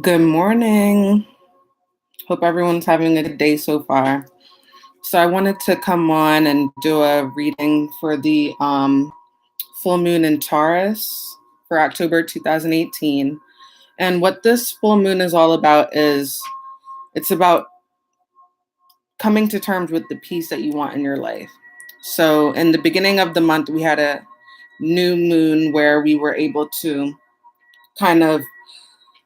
Good morning. Hope everyone's having a good day so far. So I wanted to come on and do a reading for the full moon in Taurus for October 2018. And what this full moon is all about is it's about coming to terms with the peace that you want in your life. So in the beginning of the month, we had a new moon where we were able to kind of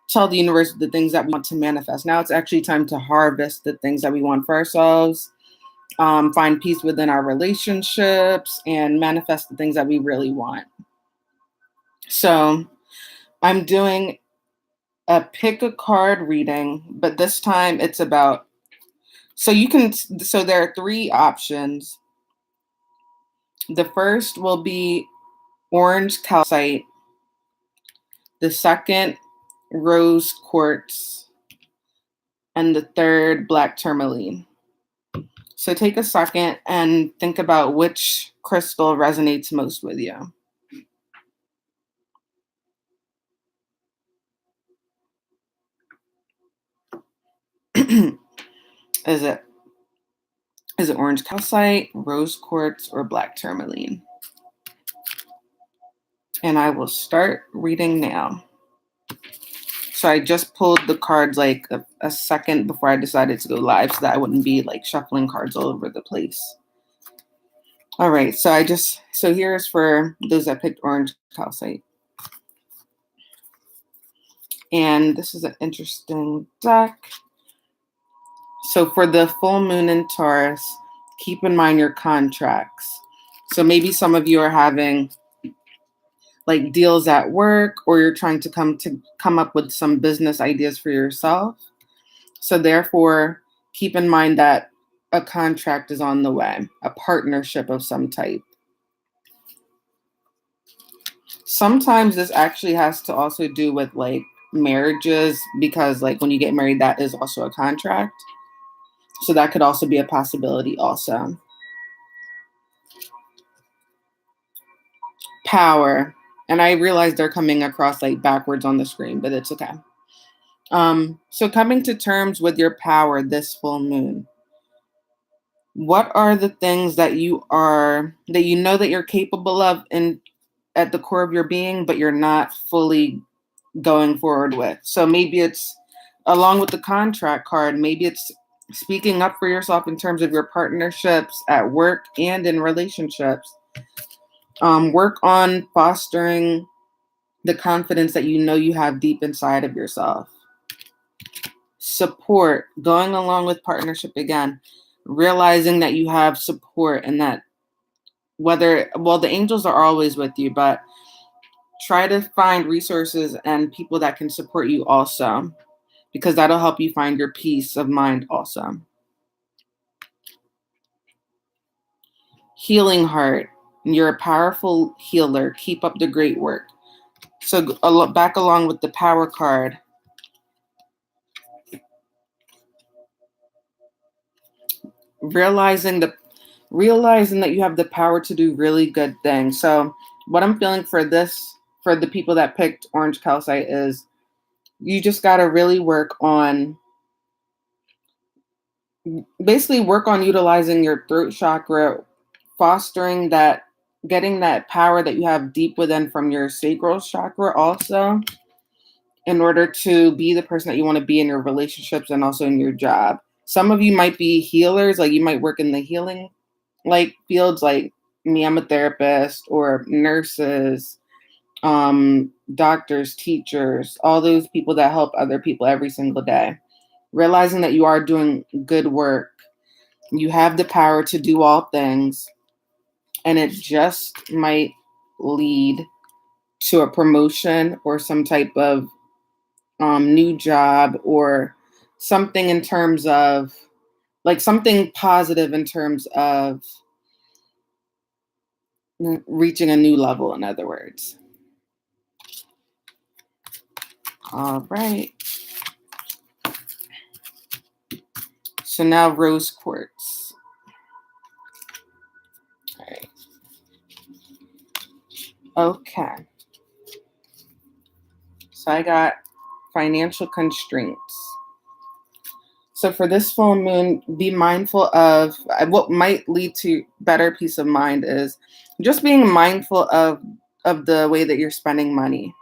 tell the universe the things that we want to manifest. Now it's actually time to harvest the things that we want for ourselves, find peace within our relationships, and manifest the things that we really want. So I'm doing a pick a card reading, but this time it's about, so there are three options. The first will be orange calcite, the second, rose quartz, and the third, black tourmaline. So take a second and think about which crystal resonates most with you. Is it orange calcite, rose quartz, or black tourmaline? And I will start reading now. So I just pulled the cards like a second before I decided to go live so that I wouldn't be like shuffling cards all over the place. All right, so here's for those that picked orange calcite. And this is an interesting deck. So for the full moon in Taurus, keep in mind your contracts. So maybe some of you are having like deals at work, or you're trying to come up with some business ideas for yourself. So therefore, keep in mind that a contract is on the way, a partnership of some type. Sometimes this actually has to also do with like marriages, because like when you get married, that is also a contract. So that could also be a possibility also. Power. And I realize they're coming across like backwards on the screen, but it's okay. So coming to terms with your power this full moon. What are the things that you know that you're capable of in at the core of your being, but you're not fully going forward with? So maybe it's along with the contract card, maybe it's speaking up for yourself in terms of your partnerships at work and in relationships. Work on fostering the confidence that you know you have deep inside of yourself. Support, going along with partnership again, realizing that you have support and that the angels are always with you, but try to find resources and people that can support you also, because that'll help you find your peace of mind also. Healing heart, you're a powerful healer. Keep up the great work. So back along with the power card. Realizing that you have the power to do really good things. So what I'm feeling for the people that picked orange calcite is you just got to really work on utilizing your throat chakra, fostering that, getting that power that you have deep within from your sacral chakra also, in order to be the person that you want to be in your relationships and also in your job. Some of you might be healers, like you might work in the healing like fields, like me, I'm a therapist, or nurses, doctors, teachers, all those people that help other people every single day. Realizing that you are doing good work. You have the power to do all things, and it just might lead to a promotion or some type of new job, or something in terms of like something positive in terms of reaching a new level, in other words. All right. So now rose quartz. All right. Okay. So I got financial constraints. So for this full moon, be mindful of what might lead to better peace of mind is just being mindful of the way that you're spending money.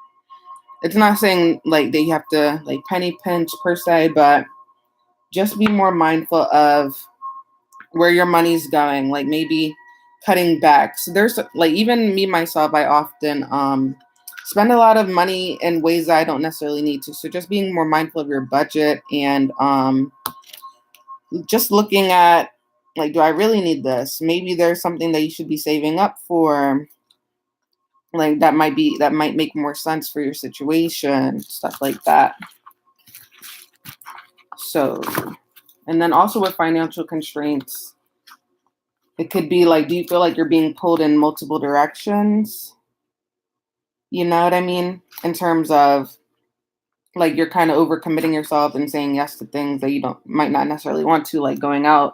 It's not saying like that you have to like penny pinch per se, but just be more mindful of where your money's going, like maybe cutting back. So there's like, even me myself, I often spend a lot of money in ways that I don't necessarily need to. So just being more mindful of your budget and just looking at like, do I really need this? Maybe there's something that you should be saving up for. Like that might make more sense for your situation, stuff like that. So, and then also with financial constraints, it could be like, do you feel like you're being pulled in multiple directions? You know what I mean? In terms of like you're kind of overcommitting yourself and saying yes to things that you might not necessarily want to, like going out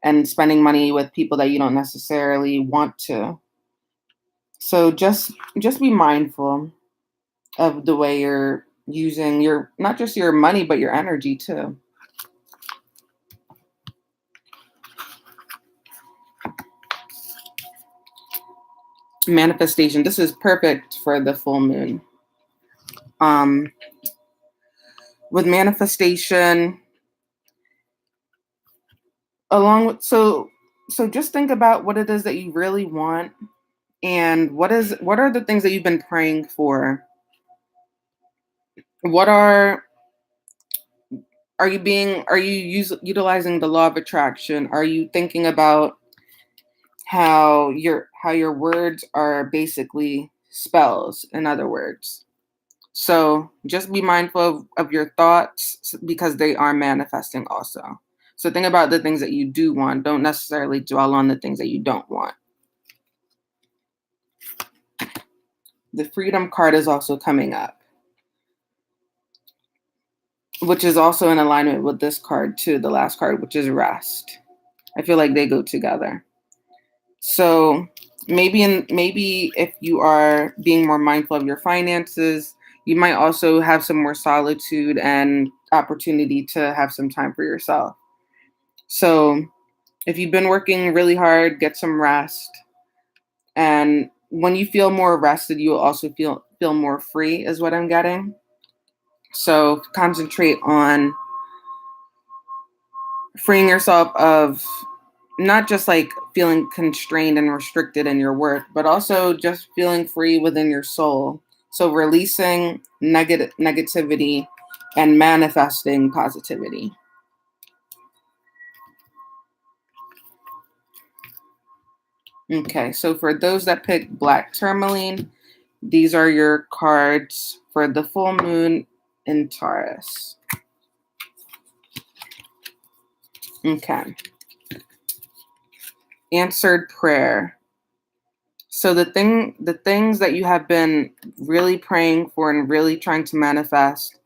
and spending money with people that you don't necessarily want to. So just be mindful of the way you're using your, not just your money, but your energy too. Manifestation. This is perfect for the full moon. With manifestation, along with so just think about what it is that you really want, and what are the things that you've been praying for. Are you utilizing the law of attraction? Are you thinking about how your words are basically spells, in other words? So just be mindful of your thoughts, because they are manifesting also. So think about the things that you do want. Don't necessarily dwell on the things that you don't want. The Freedom card is also coming up, which is also in alignment with this card too, the last card, which is Rest. I feel like they go together. So maybe if you are being more mindful of your finances, you might also have some more solitude and opportunity to have some time for yourself. So if you've been working really hard, get some rest. And when you feel more rested, you will also feel more free, is what I'm getting. So concentrate on freeing yourself of not just like feeling constrained and restricted in your work, but also just feeling free within your soul. So releasing negativity and manifesting positivity. Okay, so for those that pick Black Tourmaline, these are your cards for the full moon in Taurus. Okay. Answered prayer. So the things that you have been really praying for and really trying to manifest,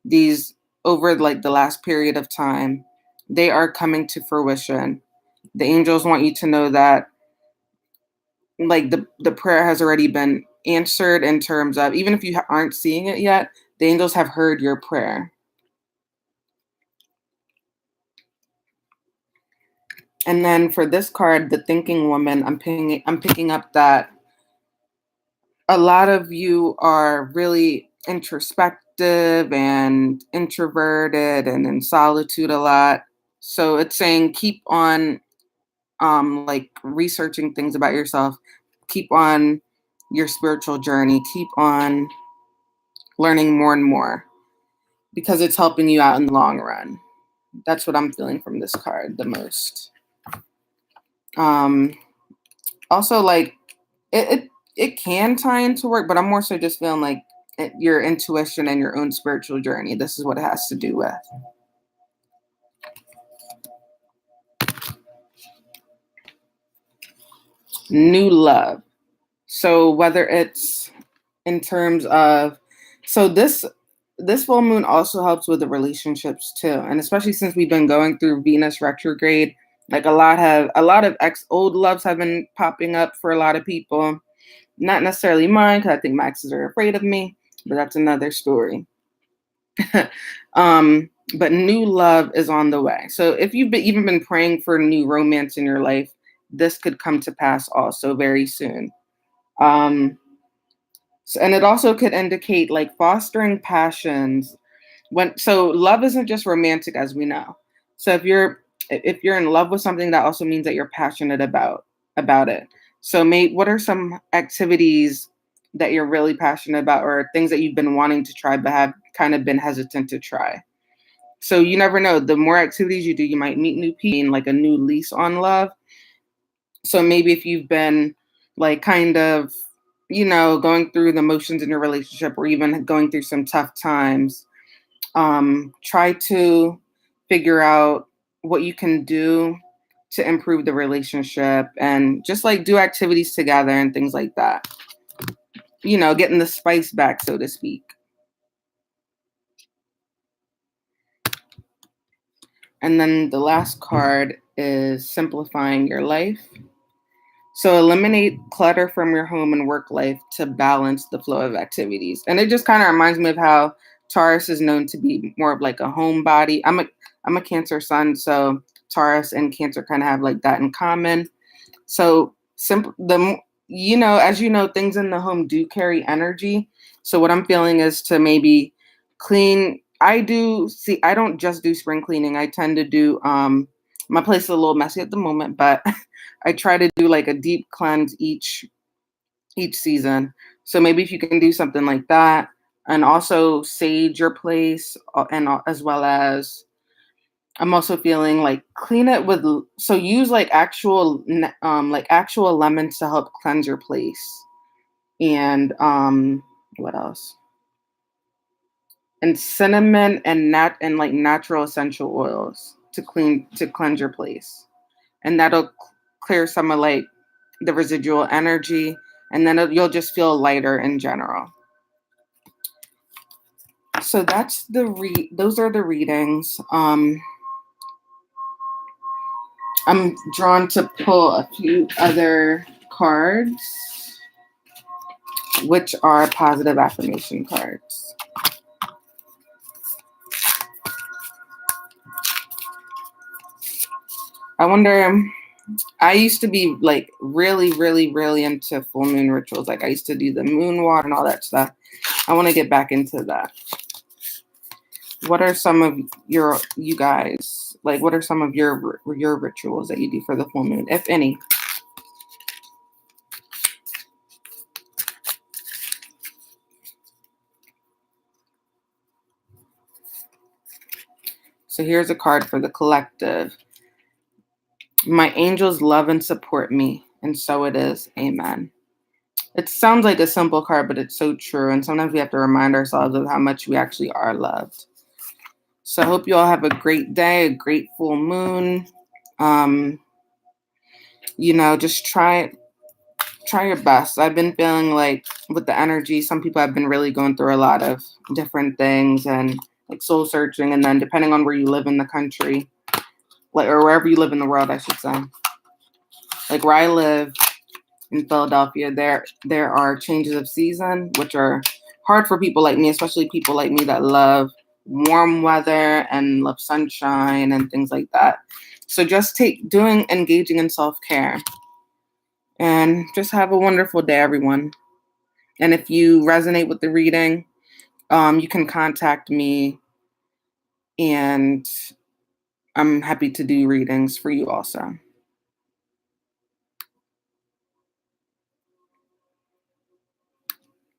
these over like the last period of time, they are coming to fruition. The angels want you to know that like the prayer has already been answered, in terms of, even if you aren't seeing it yet, the angels have heard your prayer. And then for this card, the Thinking Woman, I'm picking up that a lot of you are really introspective and introverted and in solitude a lot. So it's saying keep on like researching things about yourself, keep on your spiritual journey, keep on learning more and more, because it's helping you out in the long run. That's what I'm feeling from this card the most. Also, like it can tie into work, but I'm more so just feeling like your intuition and your own spiritual journey. This is what it has to do with. New love. So whether it's in terms of, so this full moon also helps with the relationships too, and especially since we've been going through Venus retrograde, like a lot of old loves have been popping up for a lot of people. Not necessarily mine, because I think my exes are afraid of me, but that's another story. But new love is on the way. So if you've even been praying for new romance in your life, this could come to pass also very soon. Um, and it also could indicate like fostering passions. So love isn't just romantic, as we know. So if you're in love with something, that also means that you're passionate about it. So what are some activities that you're really passionate about, or things that you've been wanting to try but have kind of been hesitant to try? So you never know. The more activities you do, you might meet new people, and like a new lease on love. So maybe if you've been like kind of, going through the motions in your relationship, or even going through some tough times, try to figure out what you can do to improve the relationship, and just like do activities together and things like that. Getting the spice back, so to speak. And then the last card is simplifying your life. So eliminate clutter from your home and work life to balance the flow of activities. And it just kind of reminds me of how Taurus is known to be more of like a homebody. I'm a Cancer sun, so Taurus and Cancer kind of have like that in common. So simple as you know, things in the home do carry energy. So what I'm feeling is to maybe clean. I don't just do spring cleaning. I tend to do my place is a little messy at the moment, but I try to do like a deep cleanse each season. So maybe if you can do something like that, and also sage your place, and as well as I'm also feeling like clean it with, so use like actual lemons to help cleanse your place. And what else? And cinnamon and like natural essential oils to cleanse your place. And that'll clear some of like the residual energy, and then you'll just feel lighter in general. So those are the readings. I'm drawn to pull a few other cards, which are positive affirmation cards. I wonder, I used to be like really, really, really into full moon rituals. Like I used to do the moon water and all that stuff. I want to get back into that. What are some of you guys, like what are some of your rituals that you do for the full moon, if any? So here's a card for the collective. My angels love and support me, and so it is. Amen. It sounds like a simple card, but it's so true. And sometimes we have to remind ourselves of how much we actually are loved. So I hope you all have a great day, a great full moon. Just try your best. I've been feeling like with the energy, some people have been really going through a lot of different things and like soul searching. And then depending on where you live in the country, or wherever you live in the world, I should say. Like where I live in Philadelphia, there are changes of season, which are hard for people like me, especially people like me that love warm weather and love sunshine and things like that. So just engaging in self-care, and just have a wonderful day, everyone. And if you resonate with the reading, you can contact me, and I'm happy to do readings for you also.